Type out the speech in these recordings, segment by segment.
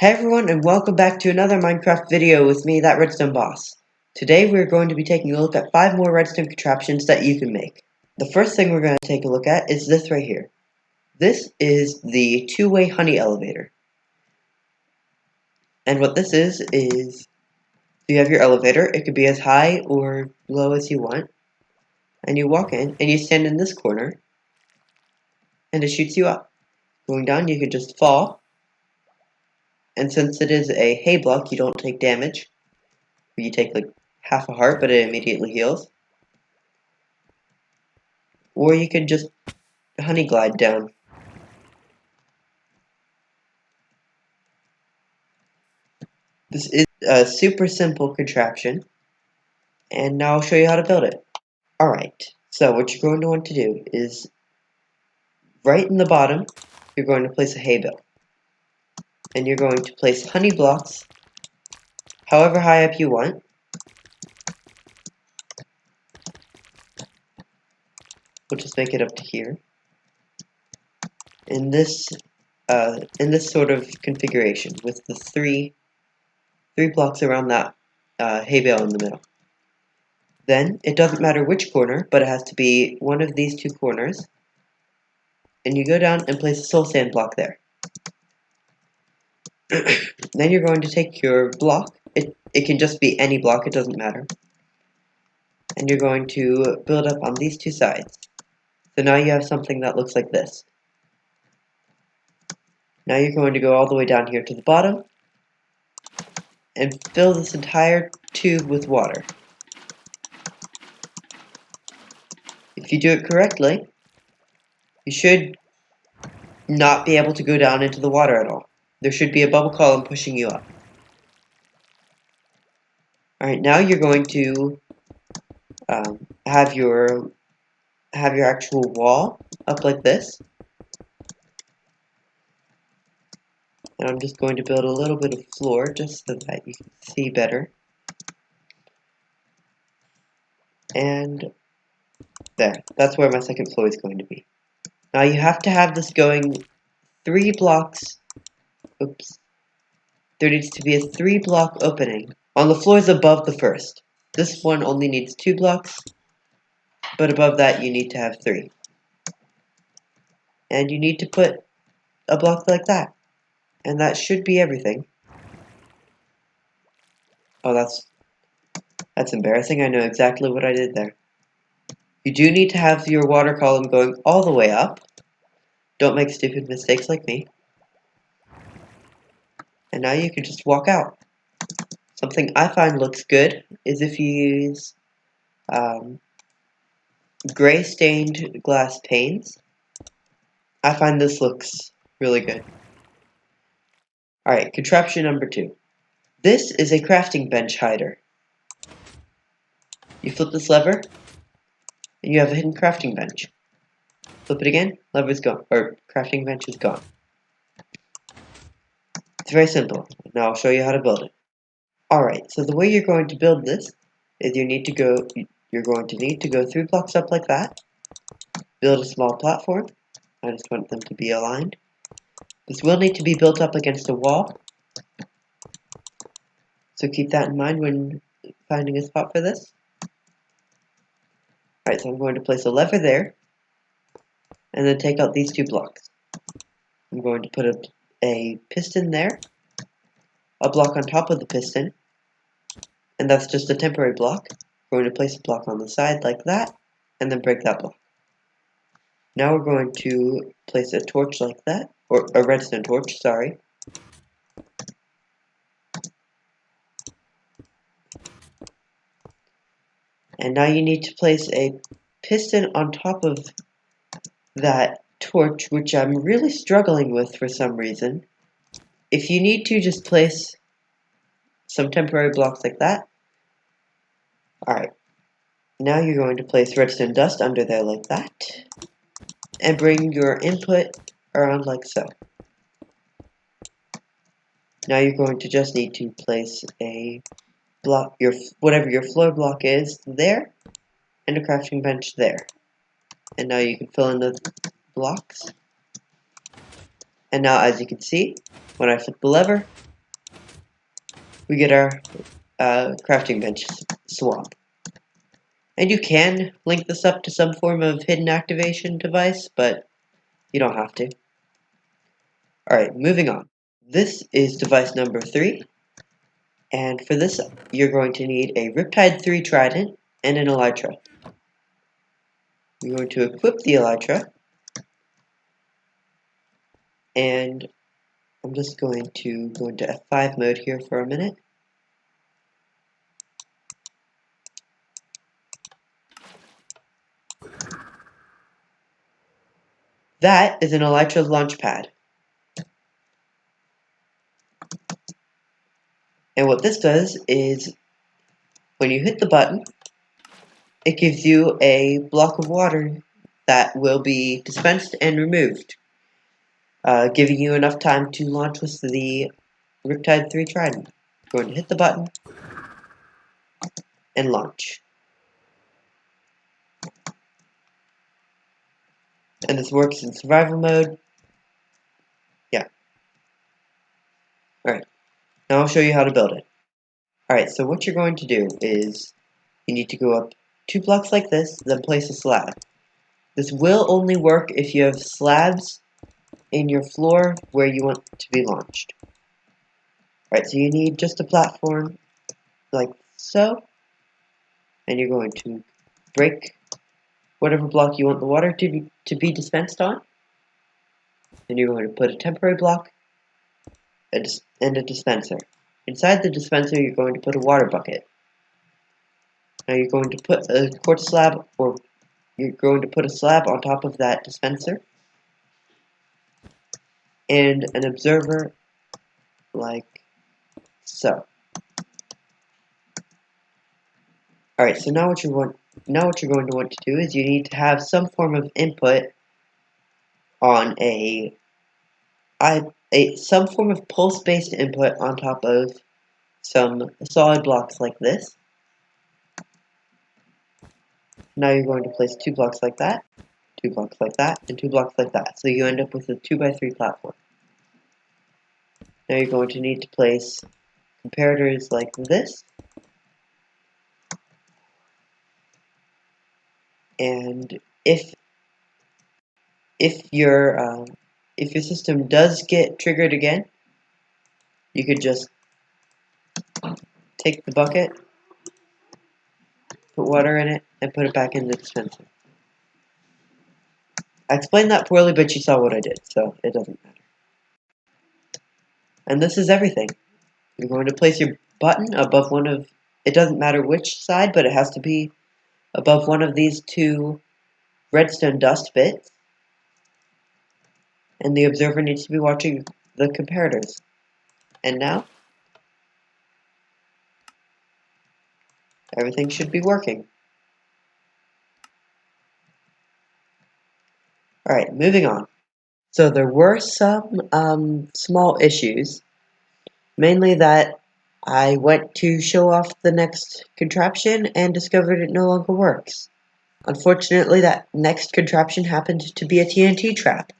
Hey everyone, and welcome back to another Minecraft video with me, that Redstone Boss. Today we're going to be taking a look at 5 more redstone contraptions that you can make. The first thing we're going to take a look at is this right here. This is the two-way honey elevator. And what this is you have your elevator. It could be as high or low as you want. And you walk in, and you stand in this corner, and it shoots you up. Going down, you could just fall. And since it is a hay block, you don't take damage. You take like half a heart, but it immediately heals. Or you could just honey glide down. This is a super simple contraption, and now I'll show you how to build it. Alright, so what you're going to want to do is, right in the bottom, you're going to place a hay bale. And you're going to place honey blocks however high up you want. We'll just make it up to here. In this sort of configuration, with the three blocks around that hay bale in the middle. Then, it doesn't matter which corner, but it has to be one of these two corners. And you go down and place a soul sand block there. Then you're going to take your block. It can just be any block, it doesn't matter. And you're going to build up on these two sides. So now you have something that looks like this. Now you're going to go all the way down here to the bottom and fill this entire tube with water. If you do it correctly, you should not be able to go down into the water at all. There should be a bubble column pushing you up. Alright, now you're going to have your actual wall up like this. And I'm just going to build a little bit of floor just so that you can see better. And there, that's where my second floor is going to be. Now you have to have this going 3 blocks. Oops. There needs to be a 3-block opening on the floors above the first. This one only needs 2 blocks, but above that you need to have 3. And you need to put a block like that. And that should be everything. Oh, that's embarrassing. I know exactly what I did there. You do need to have your water column going all the way up. Don't make stupid mistakes like me. And now you can just walk out. Something I find looks good is if you use gray stained glass panes. I find this looks really good. Alright, contraption number 2. This is a crafting bench hider. You flip this lever, and you have a hidden crafting bench. Flip it again, lever's gone, or crafting bench is gone. It's very simple. Now I'll show you how to build it. Alright, so the way you're going to build this is you're going to need to go 3 blocks up like that, build a small platform. I just want them to be aligned. This will need to be built up against a wall, so keep that in mind when finding a spot for this. Alright, so I'm going to place a lever there, and then take out these 2 blocks. I'm going to put a piston there, a block on top of the piston, and that's just a temporary block. We're going to place a block on the side like that, and then break that block. Now we're going to place a torch like that, or a redstone torch, sorry. And now you need to place a piston on top of that torch, which I'm really struggling with for some reason. If you need to, just place some temporary blocks like that. Alright, now you're going to place redstone dust under there like that, and bring your input around like so. Now you're going to just need to place a block, whatever your floor block is, there, and a crafting bench there. And now you can fill in the blocks. And now, as you can see, when I flip the lever, we get our crafting bench swap. And you can link this up to some form of hidden activation device, but you don't have to. Alright, moving on. This is device number 3, and for this you're going to need a Riptide 3 trident and an elytra. You're going to equip the elytra, and I'm just going to go into F5 mode here for a minute. That is an elytra launch pad. And what this does is, when you hit the button, it gives you a block of water that will be dispensed and removed, giving you enough time to launch with the Riptide 3 Trident. You're going to hit the button and launch. And this works in survival mode. Yeah. Alright, now I'll show you how to build it. Alright, so what you're going to do is, you need to go up 2 blocks like this, then place a slab. This will only work if you have slabs in your floor where you want to be launched. Alright, so you need just a platform like so, and you're going to break whatever block you want the water to be dispensed on, and you're going to put a temporary block and a dispenser. Inside the dispenser, you're going to put a water bucket. Now you're going to put a quartz slab, or you're going to put a slab on top of that dispenser, and an observer like so. Alright, so now what you're going to want to do is you need to have some form of input on some form of pulse-based input on top of some solid blocks like this. Now you're going to place 2 blocks like that, 2 blocks like that, and 2 blocks like that. So you end up with a 2x3 platform. Now you're going to need to place comparators like this. And if your system does get triggered again, you could just take the bucket, put water in it, and put it back in the dispenser. I explained that poorly, but you saw what I did, so it doesn't matter. And this is everything. You're going to place your button above one of, it doesn't matter which side, but it has to be above one of these 2 redstone dust bits. And the observer needs to be watching the comparators. And now, everything should be working. Alright, moving on. So there were some small issues, mainly that I went to show off the next contraption and discovered it no longer works. Unfortunately, that next contraption happened to be a TNT trap.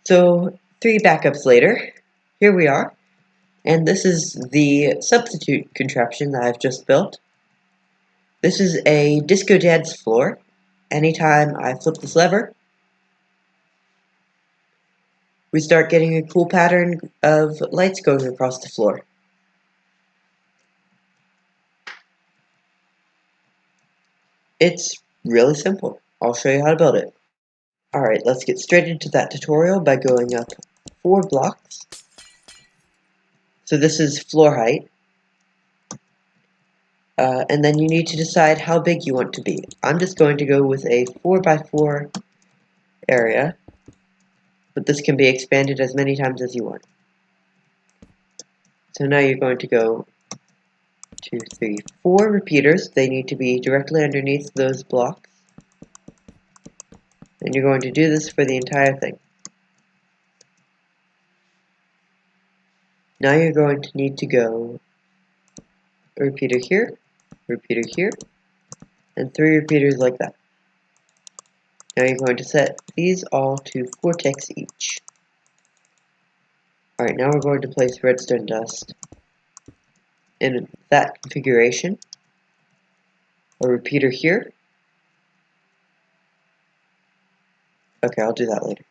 So 3 backups later, here we are, and this is the substitute contraption that I've just built. This is a disco dance floor. Anytime I flip this lever, we start getting a cool pattern of lights going across the floor. It's really simple. I'll show you how to build it. Alright, let's get straight into that tutorial by going up 4 blocks. So this is floor height. And then you need to decide how big you want to be. I'm just going to go with a 4x4 area, but this can be expanded as many times as you want. So now you're going to go 2, 3, 4 repeaters. They need to be directly underneath those blocks. And you're going to do this for the entire thing. Now you're going to need to go a repeater here, and 3 repeaters like that. Now you're going to set these all to 4 ticks each. Alright, now we're going to place redstone dust in that configuration, a repeater here. Okay, I'll do that later.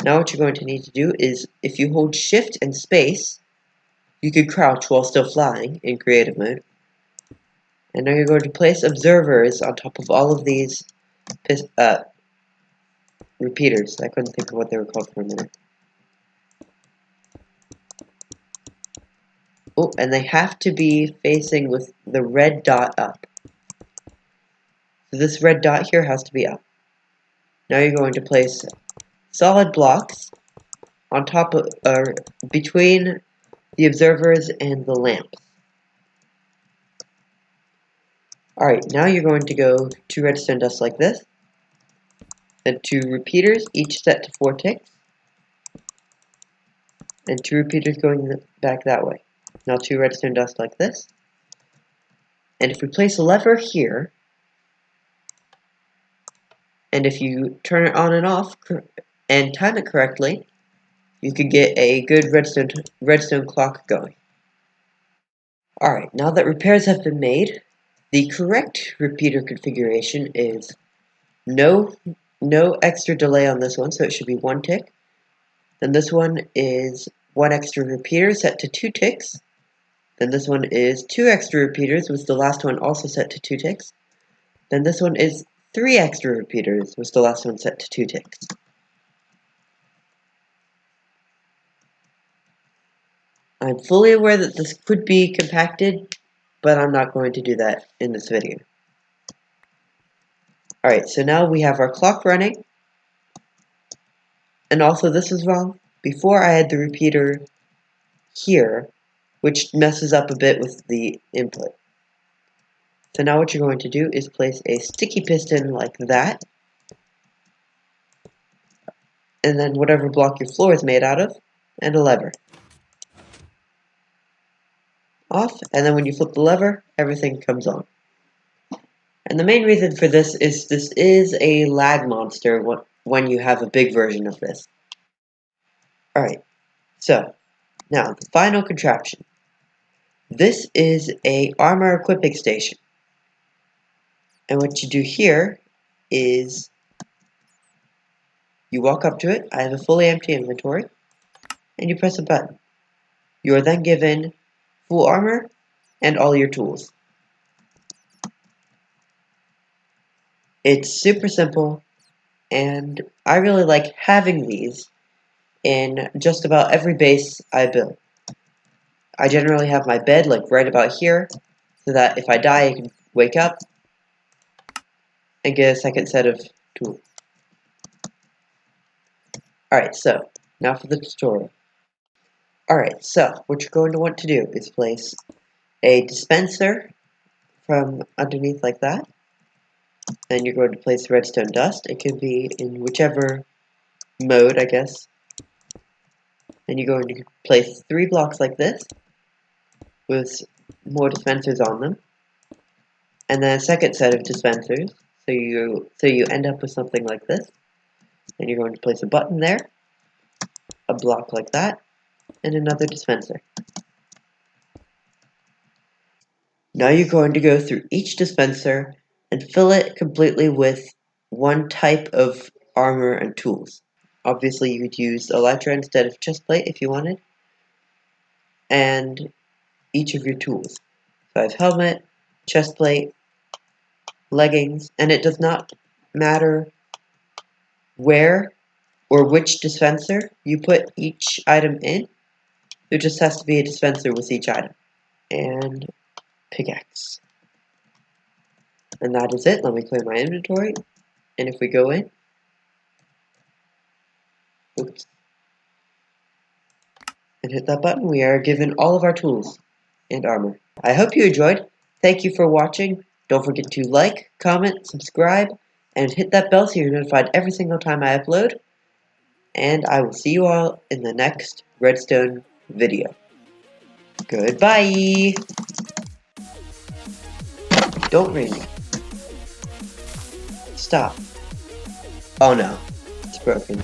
Now what you're going to need to do is, if you hold shift and space, you can crouch while still flying in creative mode. And now you're going to place observers on top of all of these repeaters. I couldn't think of what they were called for a minute. Oh, and they have to be facing with the red dot up. So this red dot here has to be up. Now you're going to place solid blocks on top of, between the observers and the lamps. Alright, now you're going to go 2 redstone dust like this, then 2 repeaters, each set to 4 ticks, and 2 repeaters going back that way. Now 2 redstone dust like this, and if we place a lever here, and if you turn it on and off and time it correctly, you could get a good redstone clock going. Alright, now that repairs have been made, the correct repeater configuration is no extra delay on this one, so it should be 1 tick. Then this one is 1 extra repeater set to 2 ticks. Then this one is 2 extra repeaters, with the last one also set to 2 ticks. Then this one is 3 extra repeaters, with the last one set to 2 ticks. I'm fully aware that this could be compacted, but I'm not going to do that in this video. Alright, so now we have our clock running. And also this is wrong. Before I had the repeater here, which messes up a bit with the input. So now what you're going to do is place a sticky piston like that. And then whatever block your floor is made out of, and a lever. Off, and then when you flip the lever, everything comes on. And the main reason for this is a lag monster when you have a big version of this. Alright, so, now the final contraption. This is a armor equipping station. And what you do here is you walk up to it. I have a fully empty inventory, and you press a button. You are then given full armor and all your tools. It's super simple, and I really like having these in just about every base I build. I generally have my bed like right about here, so that if I die I can wake up and get a second set of tools. Alright, so, now for the tutorial. Alright, so, what you're going to want to do is place a dispenser from underneath like that. Then you're going to place redstone dust. It can be in whichever mode, I guess. Then you're going to place 3 blocks like this, with more dispensers on them. And then a second set of dispensers, so you end up with something like this. And you're going to place a button there, a block like that, and another dispenser. Now you're going to go through each dispenser and fill it completely with one type of armor and tools. Obviously you could use elytra instead of chestplate if you wanted. And each of your tools. So I have helmet, chestplate, leggings, and it does not matter where or which dispenser you put each item in. There just has to be a dispenser with each item. And pickaxe. And that is it. Let me clear my inventory. And if we go in, oops, and hit that button, we are given all of our tools and armor. I hope you enjoyed. Thank you for watching. Don't forget to like, comment, subscribe, and hit that bell so you're notified every single time I upload. And I will see you all in the next Redstone video. Goodbye! Don't ring me. Stop. Oh no, it's broken.